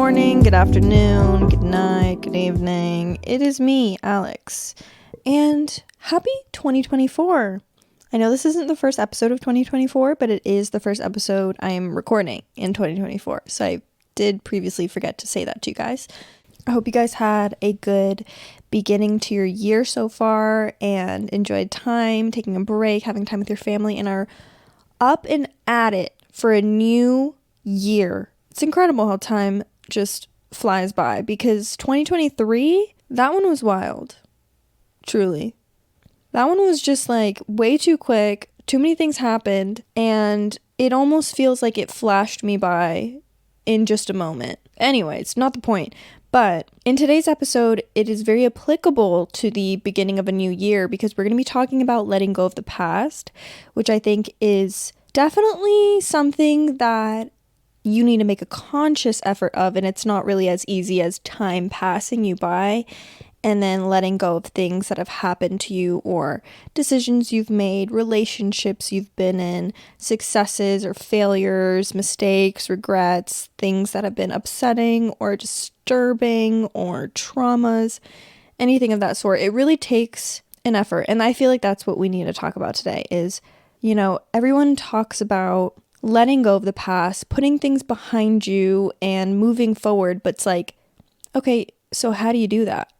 morning, good afternoon, good night, good evening. It is me, Alex, and happy 2024. I know this isn't the first episode of 2024, but it is the first episode I'm recording in 2024. So I did previously forget to say that to you guys. I hope you guys had a good beginning to your year so far and enjoyed time, taking a break, having time with your family, and are up and at it for a new year. It's incredible how time just flies by because 2023, that one was wild. Truly. That one was just like way too quick. Too many things happened and it almost feels like it flashed me by in just a moment. Anyway, it's not the point. But in today's episode, it is very applicable to the beginning of a new year because we're going to be talking about letting go of the past, which I think is definitely something that you need to make a conscious effort of, and it's not really as easy as time passing you by and then letting go of things that have happened to you or decisions you've made, relationships you've been in, successes or failures, mistakes, regrets, things that have been upsetting or disturbing or traumas, anything of that sort. It really takes an effort, and I feel like that's what we need to talk about today is, everyone talks about letting go of the past, putting things behind you and moving forward. But it's like, okay, so how do you do that?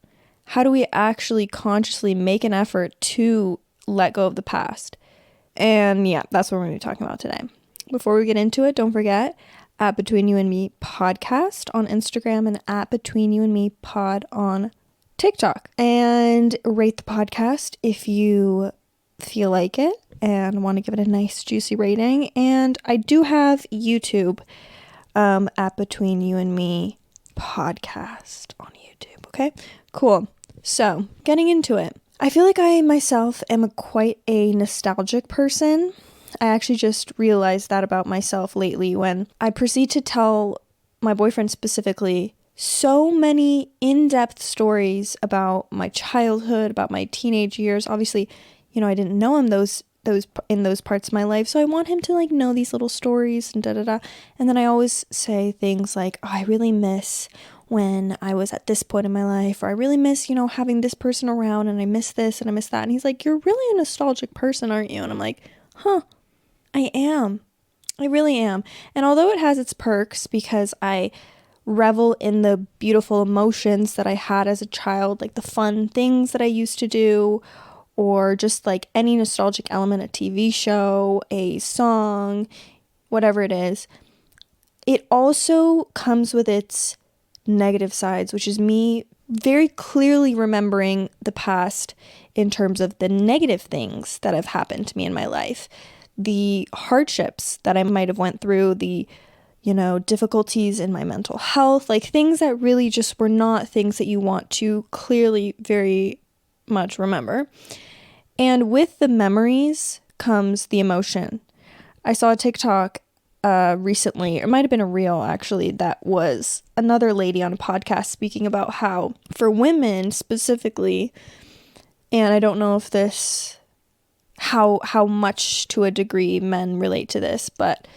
How do we actually consciously make an effort to let go of the past? And yeah, that's what we're going to be talking about today. Before we get into it, don't forget at Between You and Me podcast on Instagram and at Between You and Me pod on TikTok. And rate the podcast if you feel like it and want to give it a nice juicy rating. And I do have YouTube at Between You and Me podcast on YouTube. Okay, cool. So getting into it, I feel like I myself am quite a nostalgic person. I actually just realized that about myself lately when I proceed to tell my boyfriend specifically so many in-depth stories about my childhood, about my teenage years. Obviously, I didn't know him those in those parts of my life, so I want him to know these little stories and and then I always say things like, oh, I really miss when I was at this point in my life, or I really miss having this person around, and I miss this and I miss that. And he's like, you're really a nostalgic person, aren't you? And I'm like, I really am. And although it has its perks because I revel in the beautiful emotions that I had as a child, like the fun things that I used to do, or just like any nostalgic element, a TV show, a song, whatever it is, it also comes with its negative sides, which is me very clearly remembering the past in terms of the negative things that have happened to me in my life, the hardships that I might have went through, the difficulties in my mental health, like things that really just were not things that you want to clearly very much remember. And with the memories comes the emotion. I saw a TikTok recently, it might have been a reel actually, that was another lady on a podcast speaking about how for women specifically, and I don't know if this, how much to a degree men relate to this, but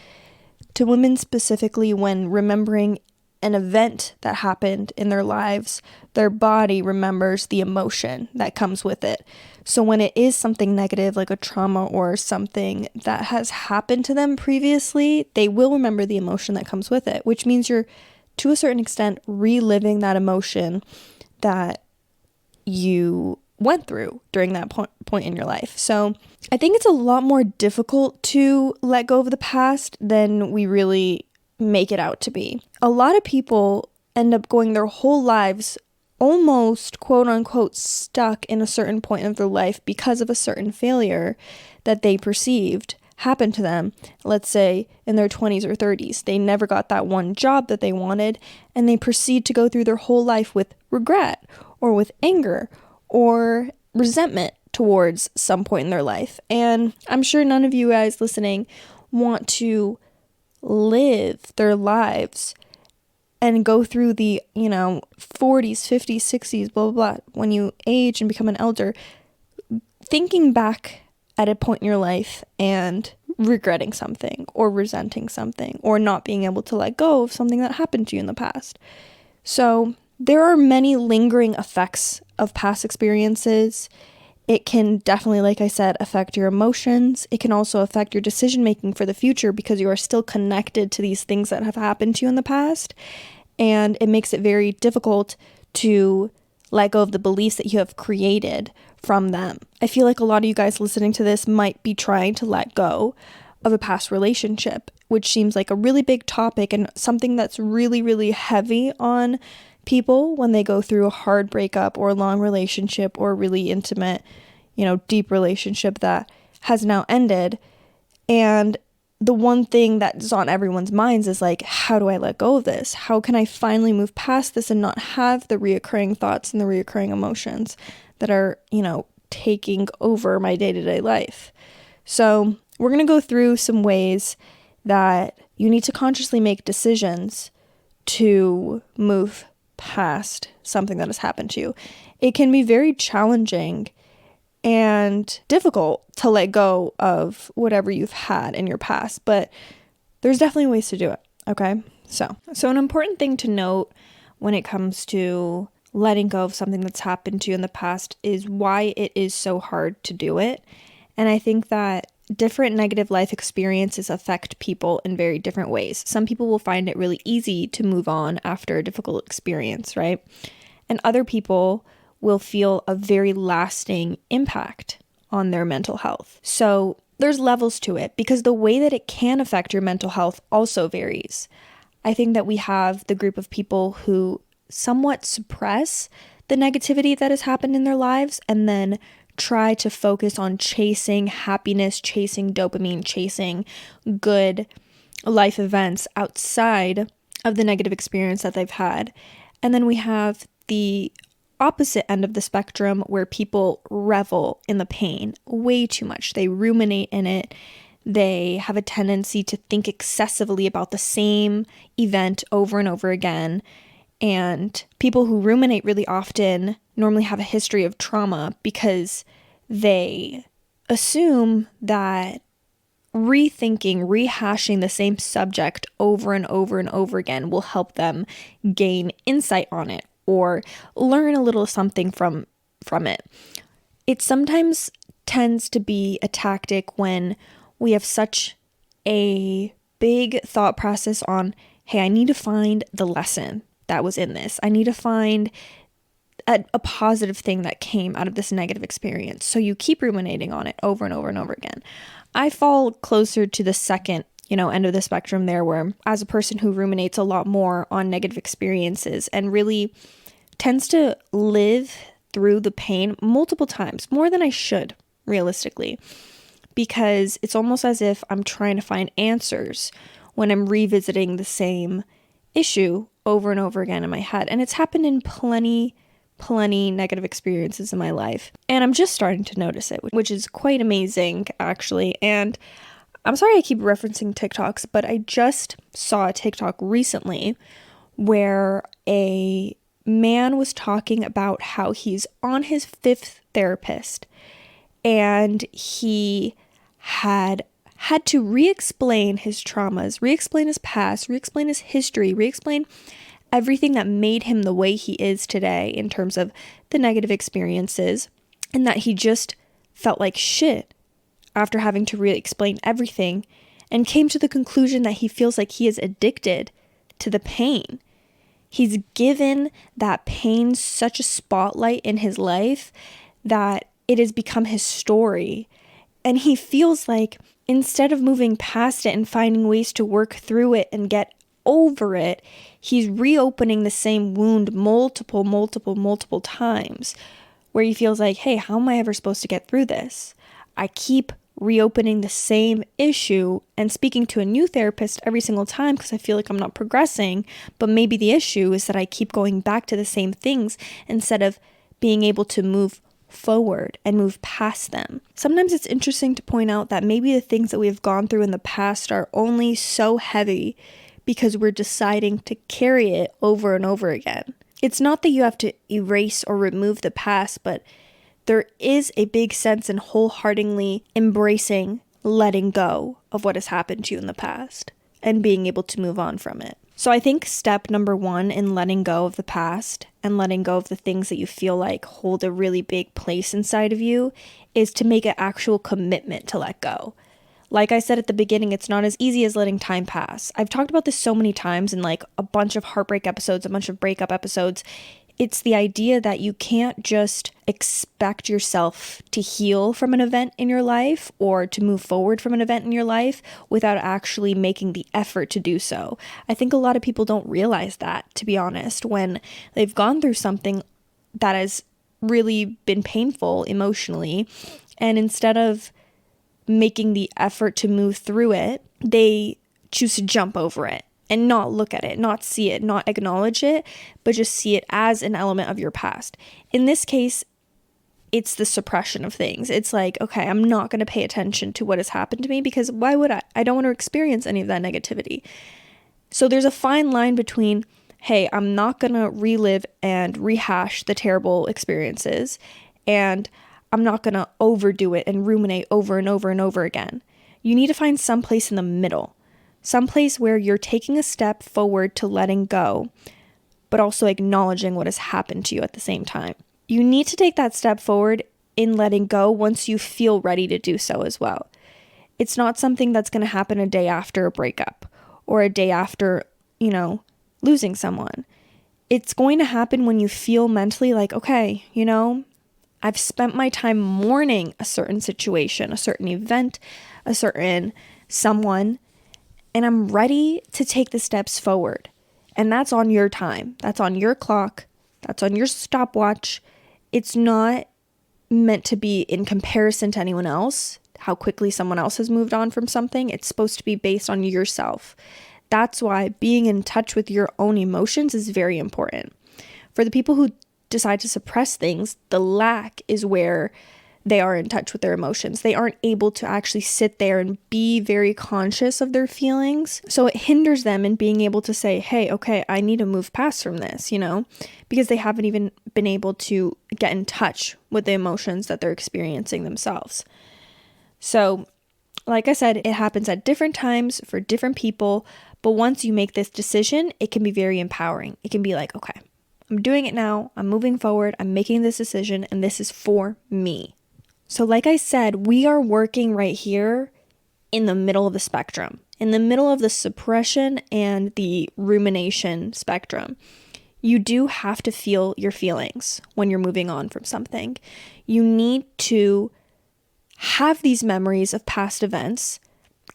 to women specifically, when remembering an event that happened in their lives, their body remembers the emotion that comes with it. So when it is something negative, like a trauma or something that has happened to them previously, they will remember the emotion that comes with it, which means you're, to a certain extent, reliving that emotion that you went through during that point in your life. So I think it's a lot more difficult to let go of the past than we really make it out to be. A lot of people end up going their whole lives almost quote unquote stuck in a certain point of their life because of a certain failure that they perceived happened to them, let's say in their 20s or 30s. They never got that one job that they wanted, and they proceed to go through their whole life with regret or with anger or resentment towards some point in their life. And I'm sure none of you guys listening want to live their lives and go through the, 40s, 50s, 60s, blah, blah, blah, when you age and become an elder, thinking back at a point in your life and regretting something or resenting something or not being able to let go of something that happened to you in the past. So there are many lingering effects of past experiences. It can definitely, like I said, affect your emotions. It can also affect your decision making for the future because you are still connected to these things that have happened to you in the past. And it makes it very difficult to let go of the beliefs that you have created from them. I feel like a lot of you guys listening to this might be trying to let go of a past relationship, which seems like a really big topic and something that's really, really heavy on people when they go through a hard breakup or a long relationship or a really intimate, deep relationship that has now ended. And the one thing that's on everyone's minds is like, how do I let go of this? How can I finally move past this and not have the reoccurring thoughts and the reoccurring emotions that are, taking over my day-to-day life? So we're going to go through some ways that you need to consciously make decisions to move past something that has happened to you. It can be very challenging and difficult to let go of whatever you've had in your past, but there's definitely ways to do it, okay? So an important thing to note when it comes to letting go of something that's happened to you in the past is why it is so hard to do it. And I think that different negative life experiences affect people in very different ways. Some people will find it really easy to move on after a difficult experience, right? And other people will feel a very lasting impact on their mental health. So there's levels to it because the way that it can affect your mental health also varies. I think that we have the group of people who somewhat suppress the negativity that has happened in their lives and then try to focus on chasing happiness, chasing dopamine, chasing good life events outside of the negative experience that they've had. And then we have the opposite end of the spectrum where people revel in the pain way too much. They ruminate in it. They have a tendency to think excessively about the same event over and over again. And people who ruminate really often normally have a history of trauma because they assume that rehashing the same subject over and over and over again will help them gain insight on it or learn a little something from it. It sometimes tends to be a tactic when we have such a big thought process on, hey, I need to find the lesson that was in this. I need to find a positive thing that came out of this negative experience. So you keep ruminating on it over and over and over again. I fall closer to the second, end of the spectrum there, where as a person who ruminates a lot more on negative experiences and really tends to live through the pain multiple times, more than I should, realistically, because it's almost as if I'm trying to find answers when I'm revisiting the same issue over and over again in my head. And it's happened in plenty negative experiences in my life. And I'm just starting to notice it, which is quite amazing, actually. And I'm sorry I keep referencing TikToks, but I just saw a TikTok recently where a man was talking about how he's on his 5th therapist and he had to re-explain his traumas, re-explain his past, re-explain his history, re-explain everything that made him the way he is today in terms of the negative experiences, and that he just felt like shit after having to re-explain everything and came to the conclusion that he feels like he is addicted to the pain. He's given that pain such a spotlight in his life that it has become his story. And he feels like instead of moving past it and finding ways to work through it and get over it, he's reopening the same wound multiple times, where he feels like, hey, how am I ever supposed to get through this? I keep reopening the same issue and speaking to a new therapist every single time because I feel like I'm not progressing, but maybe the issue is that I keep going back to the same things instead of being able to move forward and move past them. Sometimes it's interesting to point out that maybe the things that we have gone through in the past are only so heavy because we're deciding to carry it over and over again. It's not that you have to erase or remove the past, but there is a big sense in wholeheartedly embracing letting go of what has happened to you in the past and being able to move on from it. So I think step number 1 in letting go of the past and letting go of the things that you feel like hold a really big place inside of you is to make an actual commitment to let go. Like I said at the beginning, it's not as easy as letting time pass. I've talked about this so many times in like a bunch of heartbreak episodes, a bunch of breakup episodes. It's the idea that you can't just expect yourself to heal from an event in your life or to move forward from an event in your life without actually making the effort to do so. I think a lot of people don't realize that, to be honest, when they've gone through something that has really been painful emotionally, and instead of making the effort to move through it, they choose to jump over it and not look at it, not see it, not acknowledge it, but just see it as an element of your past. In this case, it's the suppression of things. It's like, okay, I'm not going to pay attention to what has happened to me because why would I? I don't want to experience any of that negativity. So there's a fine line between, hey, I'm not going to relive and rehash the terrible experiences, and I'm not going to overdo it and ruminate over and over and over again. You need to find some place in the middle, some place where you're taking a step forward to letting go, but also acknowledging what has happened to you at the same time. You need to take that step forward in letting go once you feel ready to do so as well. It's not something that's going to happen a day after a breakup or a day after, losing someone. It's going to happen when you feel mentally like, okay, I've spent my time mourning a certain situation, a certain event, a certain someone, and I'm ready to take the steps forward. And that's on your time. That's on your clock. That's on your stopwatch. It's not meant to be in comparison to anyone else, how quickly someone else has moved on from something. It's supposed to be based on yourself. That's why being in touch with your own emotions is very important. For the people who decide to suppress things, the lack is where they are in touch with their emotions. They aren't able to actually sit there and be very conscious of their feelings. So it hinders them in being able to say, hey, okay, I need to move past from this, because they haven't even been able to get in touch with the emotions that they're experiencing themselves. So, like I said, it happens at different times for different people. But once you make this decision, it can be very empowering. It can be like, okay, I'm doing it now. I'm moving forward. I'm making this decision, and this is for me. So like I said, we are working right here in the middle of the spectrum, in the middle of the suppression and the rumination spectrum. You do have to feel your feelings when you're moving on from something. You need to have these memories of past events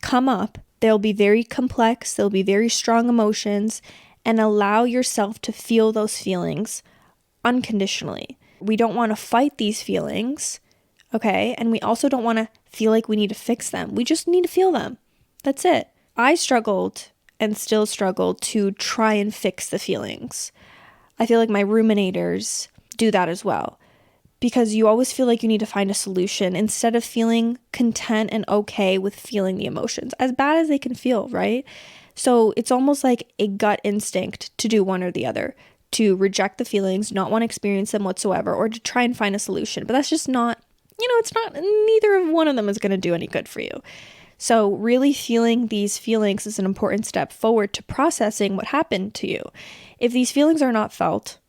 come up. They'll be very complex. They'll be very strong emotions, and allow yourself to feel those feelings unconditionally. We don't want to fight these feelings. Okay, and we also don't want to feel like we need to fix them. We just need to feel them. That's it. I struggled and still struggle to try and fix the feelings. I feel like my ruminators do that as well, because you always feel like you need to find a solution instead of feeling content and okay with feeling the emotions, as bad as they can feel, right? So it's almost like a gut instinct to do one or the other, to reject the feelings, not want to experience them whatsoever, or to try and find a solution. But that's just not, it's not, neither of one of them is going to do any good for you. So really feeling these feelings is an important step forward to processing what happened to you. If these feelings are not felt,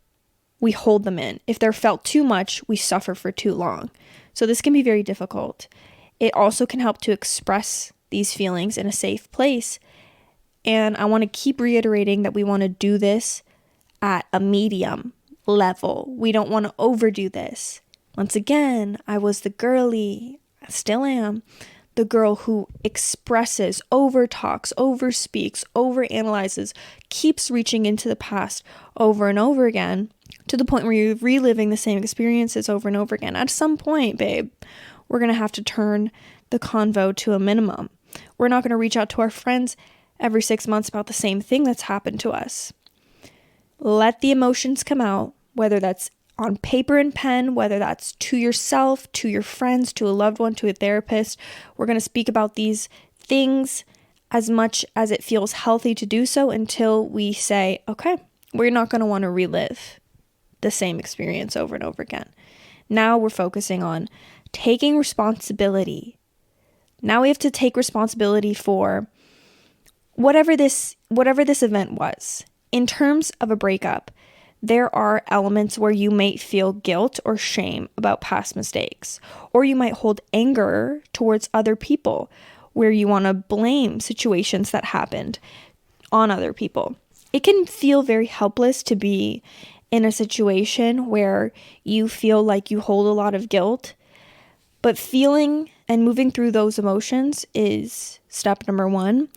we hold them in. If they're felt too much, we suffer for too long. So this can be very difficult. It also can help to express these feelings in a safe place. And I want to keep reiterating that we want to do this at a medium level. We don't want to overdo this. Once again, I was the girly, I still am, the girl who expresses, overtalks, overspeaks, overanalyzes, keeps reaching into the past over and over again, to the point where you're reliving the same experiences over and over again. At some point, babe, we're going to have to turn the convo to a minimum. We're not going to reach out to our friends every 6 months about the same thing that's happened to us. Let the emotions come out, whether that's on paper and pen, whether that's to yourself, to your friends, to a loved one, to a therapist. We're going to speak about these things as much as it feels healthy to do so until we say, okay, we're not going to want to relive the same experience over and over again. Now we're focusing on taking responsibility, Now we have to take responsibility for whatever this event was. In terms of a breakup, there are elements where you might feel guilt or shame about past mistakes, or you might hold anger towards other people where you want to blame situations that happened on other people. It can feel very helpless to be in a situation where you feel like you hold a lot of guilt, but feeling and moving through those emotions is step number one.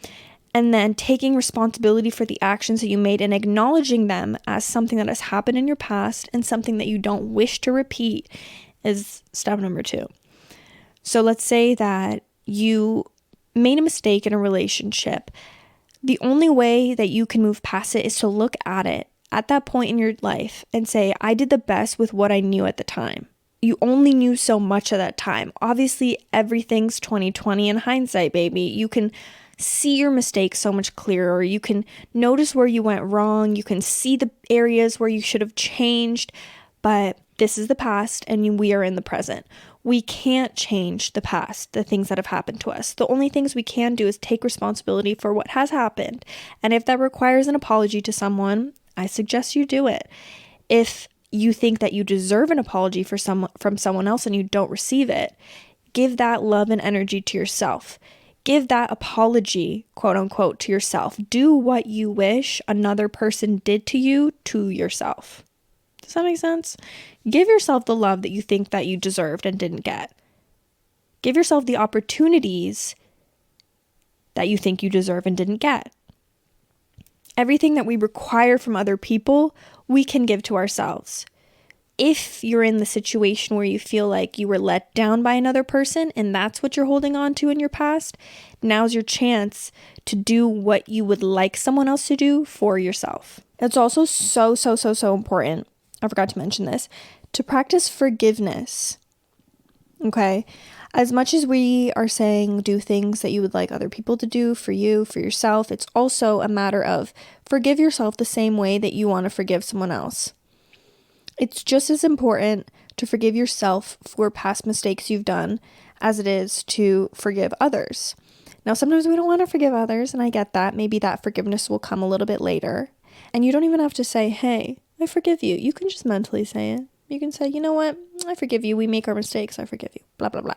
And then taking responsibility for the actions that you made and acknowledging them as something that has happened in your past and something that you don't wish to repeat is step number two. So let's say that you made a mistake in a relationship. The only way that you can move past it is to look at it at that point in your life and say, I did the best with what I knew at the time. You only knew so much at that time. Obviously, everything's 20/20 in hindsight, baby. You can see your mistakes so much clearer. You can notice where you went wrong. You can see the areas where you should have changed. But this is the past and we are in the present. We can't change the past, the things that have happened to us. The only things we can do is take responsibility for what has happened. And if that requires an apology to someone, I suggest you do it. If you think that you deserve an apology from someone else and you don't receive it, give that love and energy to yourself. Give that apology, quote unquote, to yourself. Do what you wish another person did to you to yourself. Does that make sense? Give yourself the love that you think that you deserved and didn't get. Give yourself the opportunities that you think you deserve and didn't get. Everything that we require from other people, we can give to ourselves. If you're in the situation where you feel like you were let down by another person and that's what you're holding on to in your past, now's your chance to do what you would like someone else to do for yourself. It's also so important, I forgot to mention this, to practice forgiveness. Okay? As much as we are saying do things that you would like other people to do for you, for yourself, it's also a matter of forgive yourself the same way that you want to forgive someone else. It's just as important to forgive yourself for past mistakes you've done as it is to forgive others. Now, sometimes we don't want to forgive others, and I get that. Maybe that forgiveness will come a little bit later. And you don't even have to say, hey, I forgive you. You can just mentally say it. You can say, you know what? I forgive you. We make our mistakes. I forgive you. Blah, blah, blah.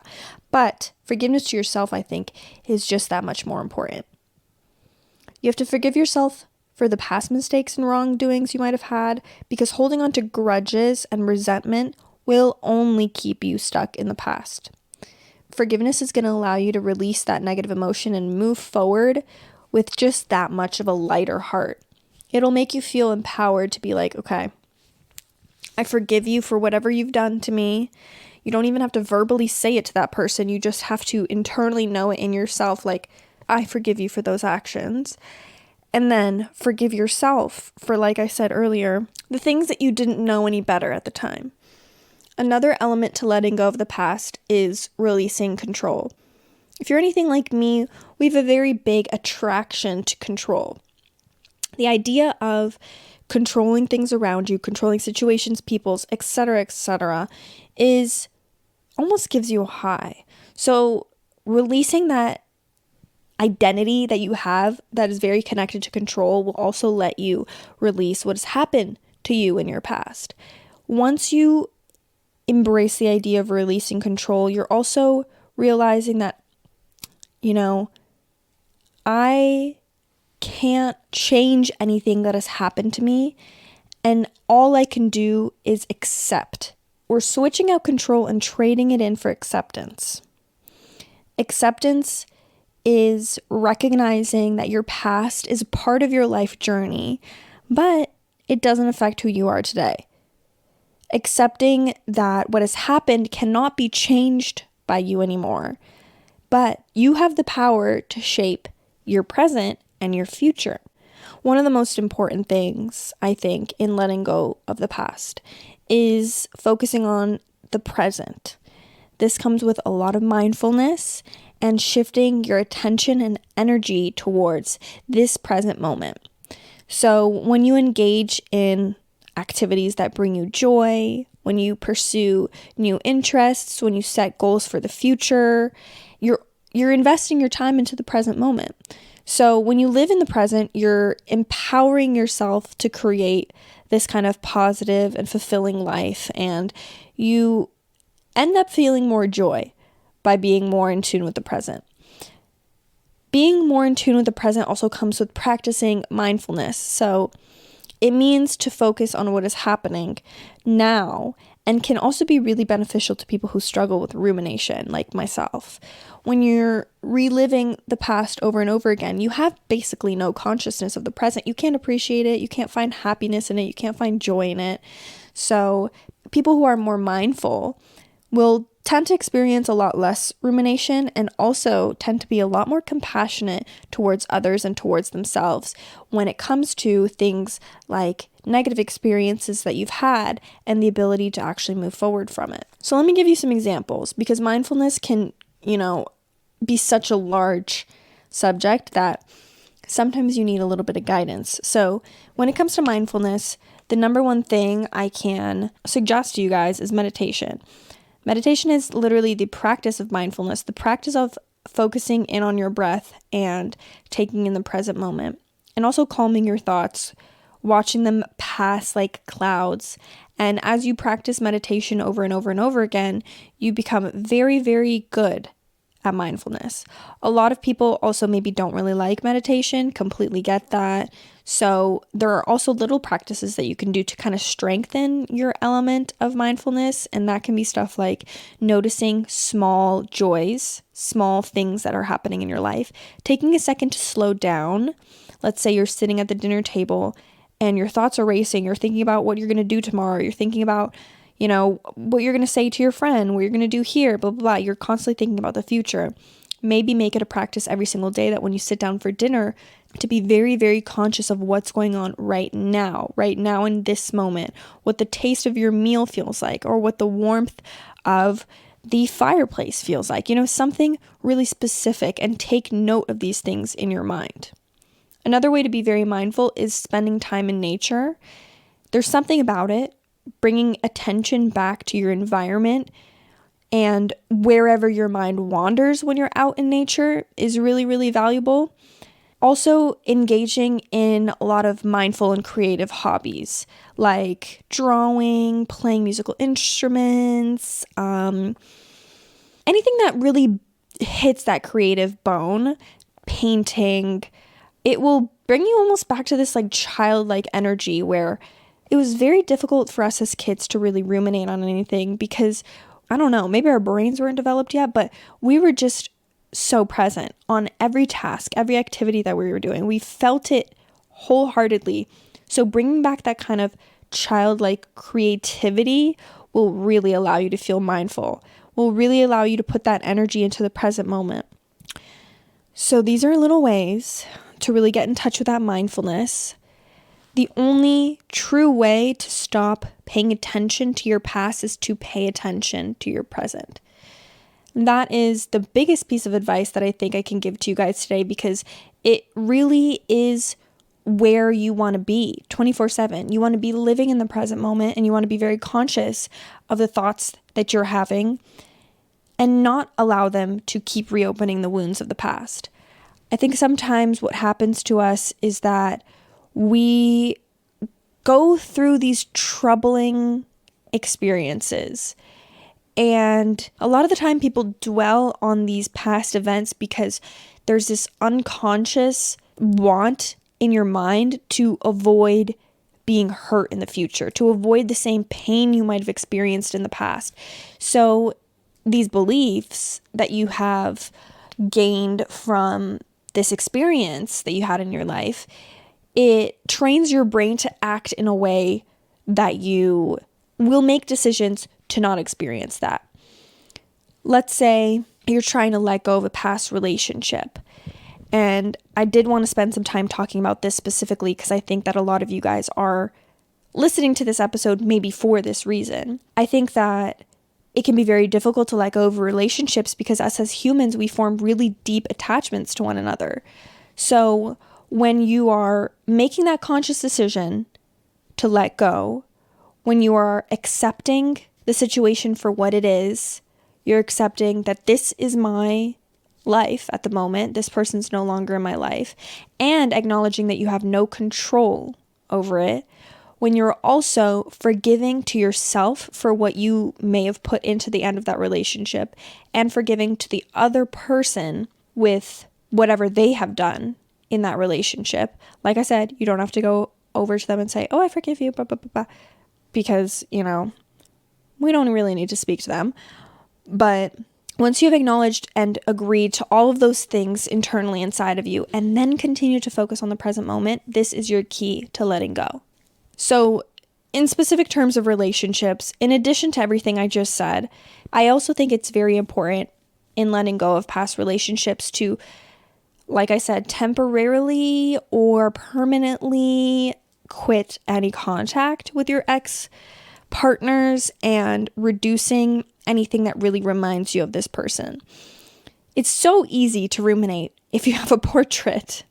But forgiveness to yourself, I think, is just that much more important. You have to forgive yourself for the past mistakes and wrongdoings you might have had, because holding on to grudges and resentment will only keep you stuck in the past. Forgiveness is going to allow you to release that negative emotion and move forward with just that much of a lighter heart. It'll make you feel empowered to be like, okay, I forgive you for whatever you've done to me. You don't even have to verbally say it to that person. You just have to internally know it in yourself, like, I forgive you for those actions. And then forgive yourself for, like I said earlier, the things that you didn't know any better at the time. Another element to letting go of the past is releasing control. If you're anything like me, we have a very big attraction to control. The idea of controlling things around you, controlling situations, people's, etc., is almost gives you a high. So releasing that identity that you have that is very connected to control will also let you release what has happened to you in your past. Once you embrace the idea of releasing control, you're also realizing that, I can't change anything that has happened to me, and all I can do is accept. We're switching out control and trading it in for acceptance. Acceptance is recognizing that your past is a part of your life journey, but it doesn't affect who you are today. Accepting that what has happened cannot be changed by you anymore, but you have the power to shape your present and your future. One of the most important things, I think, in letting go of the past is focusing on the present. This comes with a lot of mindfulness and shifting your attention and energy towards this present moment. So when you engage in activities that bring you joy, when you pursue new interests, when you set goals for the future, you're you're investing your time into the present moment. So when you live in the present, you're empowering yourself to create this kind of positive and fulfilling life, and you end up feeling more joy by being more in tune with the present. Being more in tune with the present also comes with practicing mindfulness. So it means to focus on what is happening now, and can also be really beneficial to people who struggle with rumination, like myself. When you're reliving the past over and over again, you have basically no consciousness of the present. You can't appreciate it. You can't find happiness in it. You can't find joy in it. So people who are more mindful will tend to experience a lot less rumination, and also tend to be a lot more compassionate towards others and towards themselves when it comes to things like negative experiences that you've had and the ability to actually move forward from it. So let me give you some examples, because mindfulness can, be such a large subject that sometimes you need a little bit of guidance. So when it comes to mindfulness, the number one thing I can suggest to you guys is meditation. Meditation is literally the practice of mindfulness, the practice of focusing in on your breath and taking in the present moment, and also calming your thoughts, watching them pass like clouds. And as you practice meditation over and over and over again, you become very, very good at mindfulness. A lot of people also maybe don't really like meditation, completely get that. So there are also little practices that you can do to kind of strengthen your element of mindfulness. And that can be stuff like noticing small joys, small things that are happening in your life, taking a second to slow down. Let's say you're sitting at the dinner table and your thoughts are racing. You're thinking about what you're going to do tomorrow. You're thinking about what you're going to say to your friend, what you're going to do here, blah, blah, blah. You're constantly thinking about the future. Maybe make it a practice every single day that when you sit down for dinner, to be very, very conscious of what's going on right now in this moment, what the taste of your meal feels like, or what the warmth of the fireplace feels like, something really specific, and take note of these things in your mind. Another way to be very mindful is spending time in nature. There's something about it. Bringing attention back to your environment and wherever your mind wanders when you're out in nature is really, really valuable. Also, engaging in a lot of mindful and creative hobbies like drawing, playing musical instruments, anything that really hits that creative bone, painting. It will bring you almost back to this like childlike energy where it was very difficult for us as kids to really ruminate on anything because, I don't know, maybe our brains weren't developed yet, but we were just so present on every task, every activity that we were doing. We felt it wholeheartedly. So bringing back that kind of childlike creativity will really allow you to feel mindful, will really allow you to put that energy into the present moment. So these are little ways to really get in touch with that mindfulness. The only true way to stop paying attention to your past is to pay attention to your present. That is the biggest piece of advice that I think I can give to you guys today, because it really is where you want to be 24/7. You want to be living in the present moment, and you want to be very conscious of the thoughts that you're having and not allow them to keep reopening the wounds of the past. I think sometimes what happens to us is that we go through these troubling experiences, and a lot of the time people dwell on these past events because there's this unconscious want in your mind to avoid being hurt in the future, to avoid the same pain you might have experienced in the past. So these beliefs that you have gained from this experience that you had in your life, it trains your brain to act in a way that you will make decisions to not experience that. Let's say you're trying to let go of a past relationship. And I did want to spend some time talking about this specifically because I think that a lot of you guys are listening to this episode maybe for this reason. I think that it can be very difficult to let go of relationships because us as humans, we form really deep attachments to one another. So when you are making that conscious decision to let go, when you are accepting the situation for what it is, you're accepting that this is my life at the moment. This person's no longer in my life. And acknowledging that you have no control over it, when you're also forgiving to yourself for what you may have put into the end of that relationship, and forgiving to the other person with whatever they have done in that relationship. Like I said, you don't have to go over to them and say, oh, I forgive you, blah, blah, blah, blah, because, we don't really need to speak to them. But once you've acknowledged and agreed to all of those things internally inside of you, and then continue to focus on the present moment, this is your key to letting go. So in specific terms of relationships, in addition to everything I just said, I also think it's very important in letting go of past relationships to, like I said, temporarily or permanently quit any contact with your ex-partners and reducing anything that really reminds you of this person. It's so easy to ruminate if you have a portrait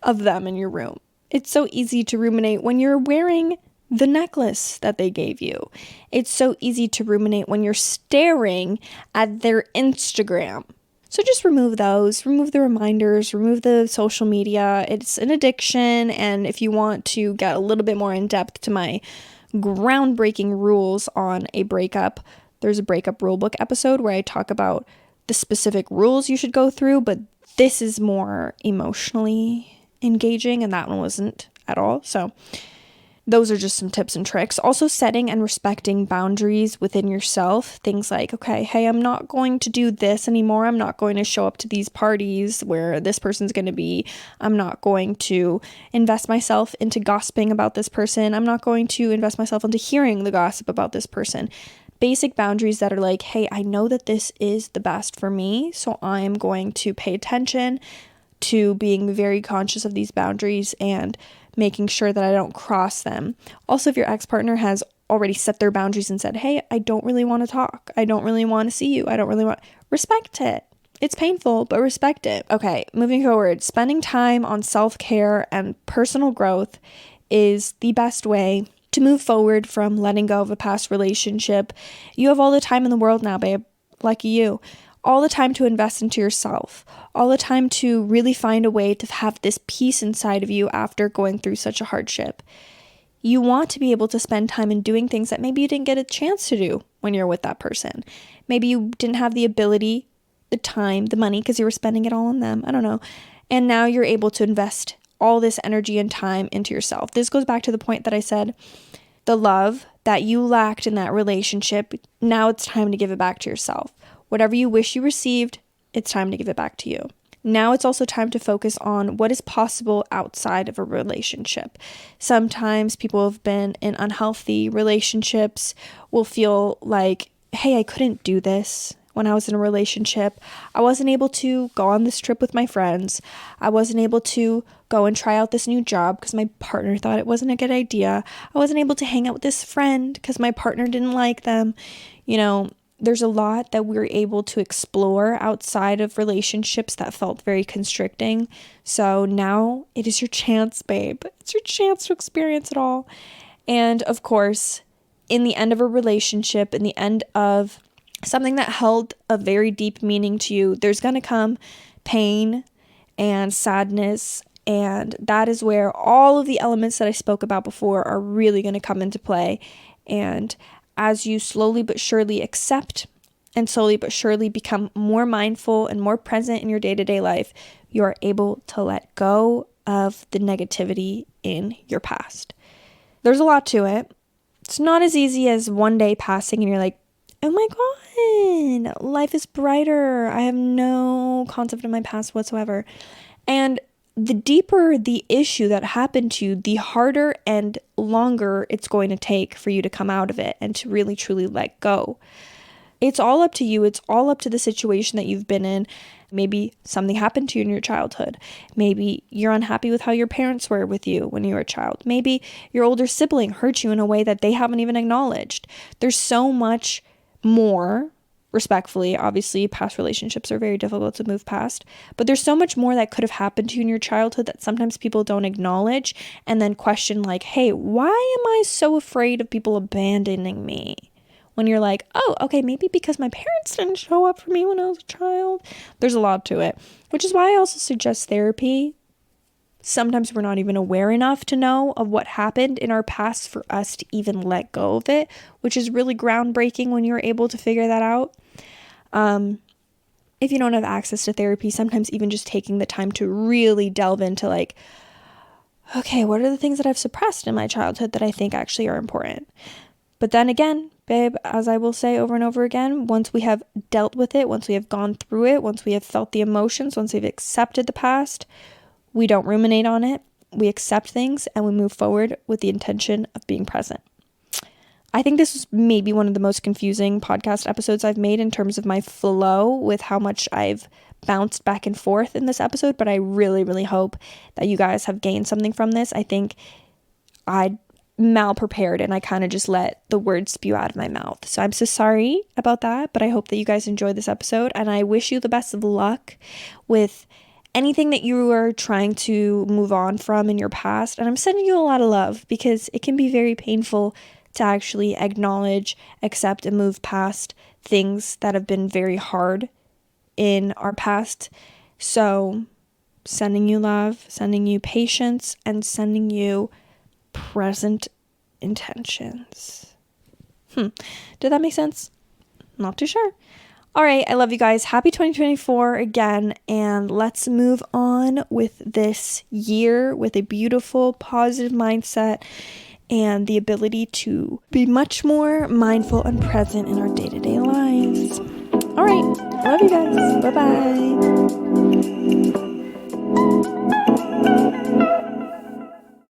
of them in your room. It's so easy to ruminate when you're wearing the necklace that they gave you. It's so easy to ruminate when you're staring at their Instagram. So just remove those, remove the reminders, remove the social media. It's an addiction. And if you want to get a little bit more in depth to my groundbreaking rules on a breakup, there's a breakup rulebook episode where I talk about the specific rules you should go through, but this is more emotionally engaging, and that one wasn't at all. So those are just some tips and tricks. Also, setting and respecting boundaries within yourself. Things like, okay, hey, I'm not going to do this anymore. I'm not going to show up to these parties where this person's going to be. I'm not going to invest myself into gossiping about this person. I'm not going to invest myself into hearing the gossip about this person. Basic boundaries that are like, hey, I know that this is the best for me, so I am going to pay attention to being very conscious of these boundaries and making sure that I don't cross them. Also, if your ex-partner has already set their boundaries and said, hey, I don't really want to talk. I don't really want to see you. Respect it. It's painful, but respect it. Okay, moving forward, spending time on self-care and personal growth is the best way to move forward from letting go of a past relationship. You have all the time in the world now, babe. Lucky you. All the time to invest into yourself, all the time to really find a way to have this peace inside of you after going through such a hardship. You want to be able to spend time in doing things that maybe you didn't get a chance to do when you're with that person. Maybe you didn't have the ability, the time, the money, because you were spending it all on them. I don't know. And now you're able to invest all this energy and time into yourself. This goes back to the point that I said, the love that you lacked in that relationship, now it's time to give it back to yourself. Whatever you wish you received, it's time to give it back to you. Now it's also time to focus on what is possible outside of a relationship. Sometimes people who have been in unhealthy relationships will feel like, hey, I couldn't do this when I was in a relationship. I wasn't able to go on this trip with my friends. I wasn't able to go and try out this new job because my partner thought it wasn't a good idea. I wasn't able to hang out with this friend because my partner didn't like them. There's a lot that we're able to explore outside of relationships that felt very constricting. So now it is your chance, babe. It's your chance to experience it all. And of course, in the end of a relationship, in the end of something that held a very deep meaning to you, there's going to come pain and sadness. And that is where all of the elements that I spoke about before are really going to come into play. And as you slowly but surely accept and slowly but surely become more mindful and more present in your day-to-day life, you are able to let go of the negativity in your past. There's a lot to it. It's not as easy as one day passing and you're like, oh my God, life is brighter. I have no concept of my past whatsoever. And the deeper the issue that happened to you, the harder and longer it's going to take for you to come out of it and to really truly let go. It's all up to you. It's all up to the situation that you've been in. Maybe something happened to you in your childhood. Maybe you're unhappy with how your parents were with you when you were a child. Maybe your older sibling hurt you in a way that they haven't even acknowledged. There's so much more. Respectfully, obviously, past relationships are very difficult to move past, but there's so much more that could have happened to you in your childhood that sometimes people don't acknowledge and then question like, hey, why am I so afraid of people abandoning me when you're like, oh, okay, maybe because my parents didn't show up for me when I was a child. There's a lot to it, which is why I also suggest therapy. Sometimes we're not even aware enough to know of what happened in our past for us to even let go of it, which is really groundbreaking when you're able to figure that out. If you don't have access to therapy, sometimes even just taking the time to really delve into like, okay, what are the things that I've suppressed in my childhood that I think actually are important? But then again, babe, as I will say over and over again, once we have dealt with it, once we have gone through it, once we have felt the emotions, once we've accepted the past, we don't ruminate on it. We accept things and we move forward with the intention of being present. I think this was maybe one of the most confusing podcast episodes I've made in terms of my flow with how much I've bounced back and forth in this episode, but I really, really hope that you guys have gained something from this. I think I mal-prepared and I kind of just let the words spew out of my mouth. So I'm so sorry about that, but I hope that you guys enjoyed this episode, and I wish you the best of luck with anything that you are trying to move on from in your past. And I'm sending you a lot of love because it can be very painful to actually acknowledge, accept, and move past things that have been very hard in our past. So sending you love, sending you patience, and sending you present intentions. Did that make sense? Not too sure. All right, I love you guys. Happy 2024 again, and let's move on with this year with a beautiful, positive mindset and the ability to be much more mindful and present in our day-to-day lives. All right, love you guys. Bye-bye.